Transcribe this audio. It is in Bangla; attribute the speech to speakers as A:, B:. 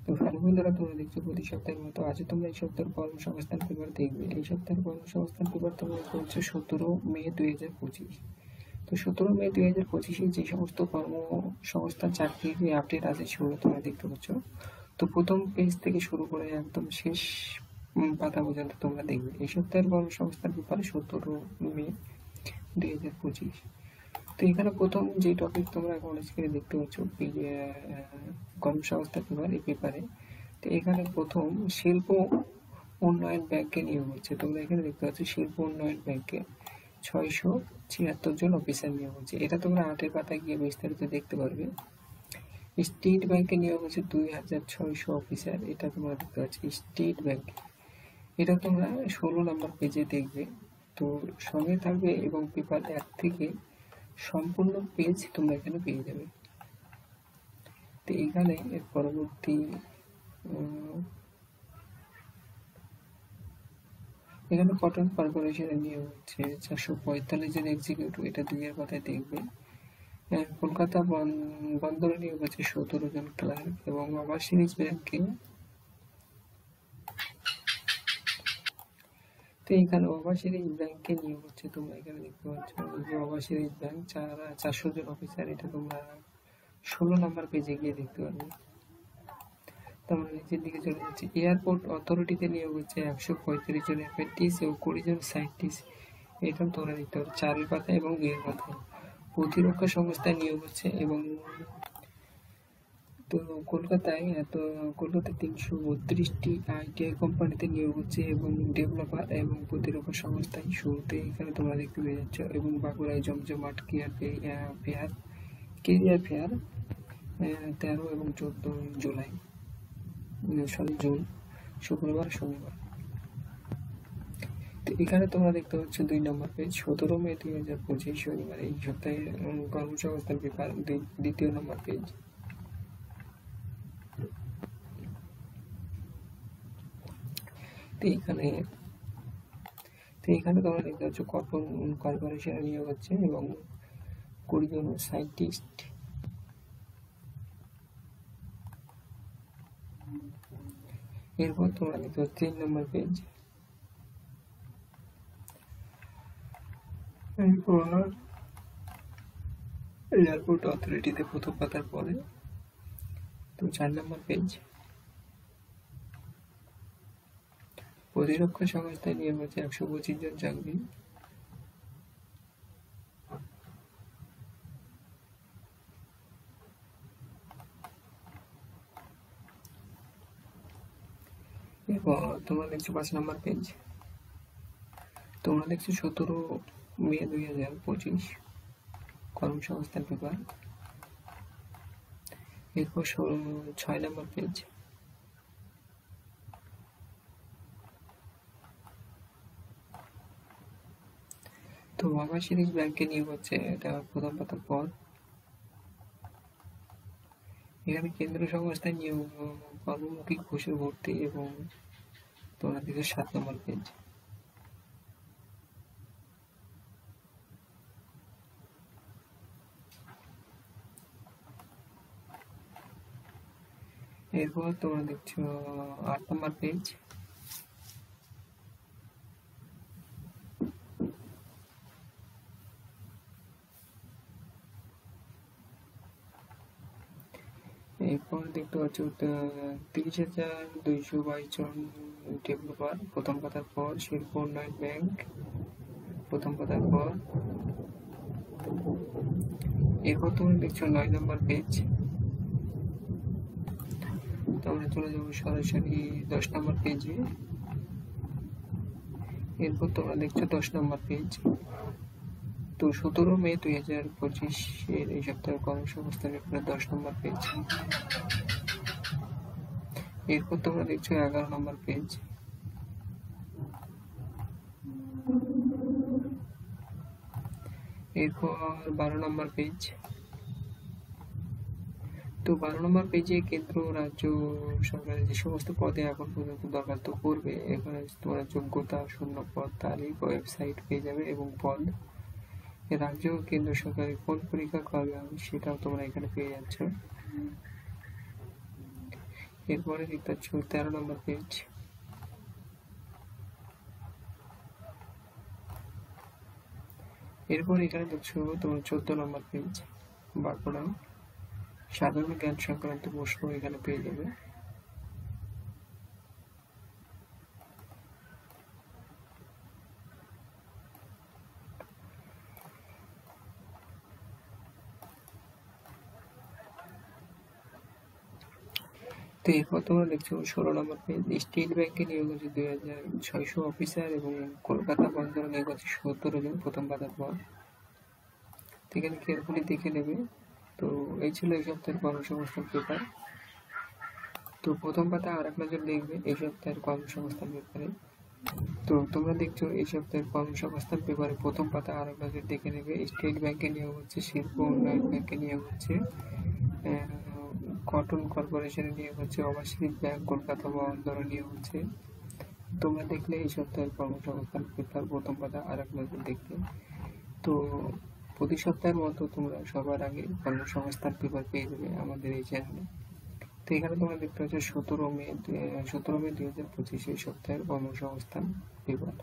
A: তো ভালো বন্ধুরা, তোমরা দেখছো প্রতি সপ্তাহের মতো আজও তোমরা এই সপ্তাহের কর্মসংস্থান পেপার দেখবে। এই সপ্তাহের কর্মসংস্থান পেপার তোমরা চলছে 17 মে 2025। তো 17 মে 2025 যে সমস্ত কর্মসংস্থান চাকরির আপডেট আছে সেগুলো তোমরা দেখতে পাচ্ছ। তো প্রথম পেজ থেকে শুরু করে একদম শেষ পাতা পর্যন্ত তোমরা দেখবে এই সপ্তাহের কর্মসংস্থান পেপারে 17 মে 2025। তো এখানে প্রথম যে টপিক তোমরা এখন স্ক্রিনে দেখতে পাচ্ছ কর্মসংস্থান পেপার, এই পেপারে তো এখানে প্রথম শিল্প উন্নয়ন ব্যাংকে নিয়োগ হচ্ছে। তোমরা এখানে দেখতে পাচ্ছ শিল্প উন্নয়ন ব্যাংকে 676 জন অফিসার নিয়োগ হচ্ছে। এটা তোমরা 8 পাতায় গিয়ে বিস্তারিত দেখতে পারবে। স্টেট ব্যাংকে নিয়োগ হচ্ছে 2600 অফিসার, এটা তোমরা দেখতে পাচ্ছ স্টেট ব্যাংকে। এটা তোমরা 16 নম্বর পেজে দেখবে। তো সঙ্গে থাকবে এবং পেপার 1 থেকে সম্পূর্ণ পেজ তোমরা এখানে পেয়ে যাবে। তো এখানে এর পরবর্তী এখানে কটন কর্পোরেশনের নিয়োগ হচ্ছে 445 জন এক্সিকিউটিভ, এটা 2 এর পাতায় দেখবে। কলকাতা বন্দরে নিয়োগ হচ্ছে 17 জন ক্লার্ক এবং ওভারসিজ ব্যাংকে। তো এখানে ওভারসিজ ব্যাংকে নিয়োগ হচ্ছে, তোমরা এখানে দেখতে পাচ্ছ যে ওভারসিজ ব্যাংক 400 জন অফিসার, এটা তোমরা 16 নম্বর পেজে গিয়ে দেখতে পারবে। তোমরা নিচের দিকে চলে যাচ্ছে। এয়ারপোর্ট অথরিটিতে নিয়োগ হচ্ছে 135 জন অ্যাপ্রেন্টিস এবং 20 জন সায়েন্টিস্ট, এটা তোমরা দেখতে পাচ্ছ 4 পাতায় এবং 2 পাতায়। প্রতিরক্ষা সংস্থায় নিয়োগ হচ্ছে এবং তো কলকাতায় 332টি আইটিআই কোম্পানিতে নিয়োগ হচ্ছে এবং ডেভেলপার এবং প্রতিরক্ষা সংস্থায় শুরুতে এখানে তোমরা দেখতে পেয়ে যাচ্ছ। এবং বাঁকুড়ায় জমজমাট কেরিয়ার ফেয়ার 13 এবং 14 জুন শুক্রবার শনিবার। তো এখানে তোমরা দেখতে পাচ্ছ 2 নম্বর পেজ 17 মে 2025 শনিবার, এই সপ্তাহের কর্মসংস্থান পেপার 2য় নম্বর পেজ। তো এখানে তোমরা দেখতে পাচ্ছ কটন কর্পোরেশনে নিয়োগ হচ্ছে এবং 20 জন সায়েন্টিস্ট। এরপর তোমরা দেখতে পাচ্ছ 3 নম্বর পেজ। এরপর এয়ারপোর্ট অথরিটিতে প্রথম পাতার পরে তো 4 নম্বর পেজ। প্রতিরক্ষা সংস্থায় নিয়োগ হচ্ছে 125 জন চাকরি। এরপর তোমরা দেখছো 5 নম্বর পেজ। তোমরা দেখছো 17 মে 2025 কর্মসংস্থান পেপার। এরপর 6 নম্বর পেজ। তো ওভারসিজ ব্যাংকে নিয়োগ হচ্ছে, এটা প্রথম পাতার পর। এখানে কেন্দ্র সংস্থায় নিয়োগ কর্মমুখী ঘুষে ভর্তি এবং তোমরা দেখছো 7 নম্বর পেজ। এরপর তোমরা দেখছো 8 নম্বর পেজ। এরপর দেখতে পাচ্ছ 30,222 জন ডেভেলপার, প্রথম পাতার পর। শিল্প উন্নয়ন ব্যাংক, প্রথম পাতার পর। এরপর তোমরা দেখছো 9 নম্বর পেজ। তোমরা চলে যাবো সরাসরি 10 নম্বর পেজে। এরপর তোমরা দেখছো 10 নম্বর পেজ। তো 17 মে 2025 এর এই সপ্তাহের কর্মসংস্থানের 10 নম্বর পেজ। এরপর তোমরা দেখছো 11 নম্বর পেজ। এরপর 12 নম্বর পেজ। তো 12 নম্বর পেজে কেন্দ্র রাজ্য সরকারের যে সমস্ত পদে এখন পর্যন্ত দরখাস্ত করবে, এখানে তোমরা যোগ্যতা, শূন্য পদ, তারিখ, ওয়েবসাইট পেয়ে যাবে এবং পদ, রাজ্য ও কেন্দ্র সরকারের কোন পরীক্ষা করাবে সেটাও তোমরা এখানে পেয়ে যাচ্ছ। এরপরে দেখতে পাচ্ছ 13 নম্বর পেজ। এরপর এখানে দেখছো তোমার 14 নম্বর পেজ, বাঁকুড়া সাধারণ জ্ঞান সংক্রান্ত প্রশ্ন এখানে পেয়ে যাবে। তো এরপর তোমরা দেখছো 16 নম্বর পেজ, স্টেট ব্যাংকে নিয়োগ হচ্ছে 2600 অফিসার এবং কলকাতা বন্দরে নিয়োগ হচ্ছে 70 জন প্রথম পাতার পর। এখানে কেয়ারফুলি দেখে নেবে। তো এই ছিল এই সপ্তাহের কর্মসংস্থান পেপার। তো প্রথম পাতা আর এক নজর দেখবে এই সপ্তাহের কর্মসংস্থান পেপারে। তো তোমরা দেখছো এই সপ্তাহের কর্মসংস্থান পেপারে প্রথম পাতা আর এক নজর দেখে নেবে। স্টেট ব্যাংকে নিয়োগ হচ্ছে, শিল্প উন্নয়ন ব্যাংকে নিয়োগ হচ্ছে, কটন কর্পোরেশনে নিয়োগ হচ্ছে, ওভারসিজ ব্যাংক কলকাতা বন্দরে নিয়োগ হচ্ছে। তোমরা দেখলে এই সপ্তাহের কর্মসংস্থান পেপার প্রথম পাতা আর এক নজর দেখবে। তো প্রতি সপ্তাহের মতো তোমরা সবার আগে কর্মসংস্থান পেপার পেয়ে যাবে আমাদের এই চ্যানেলে। তো এখানে তোমরা দেখতে পাচ্ছ 17 মে 2025 এই সপ্তাহের কর্মসংস্থান পেপার।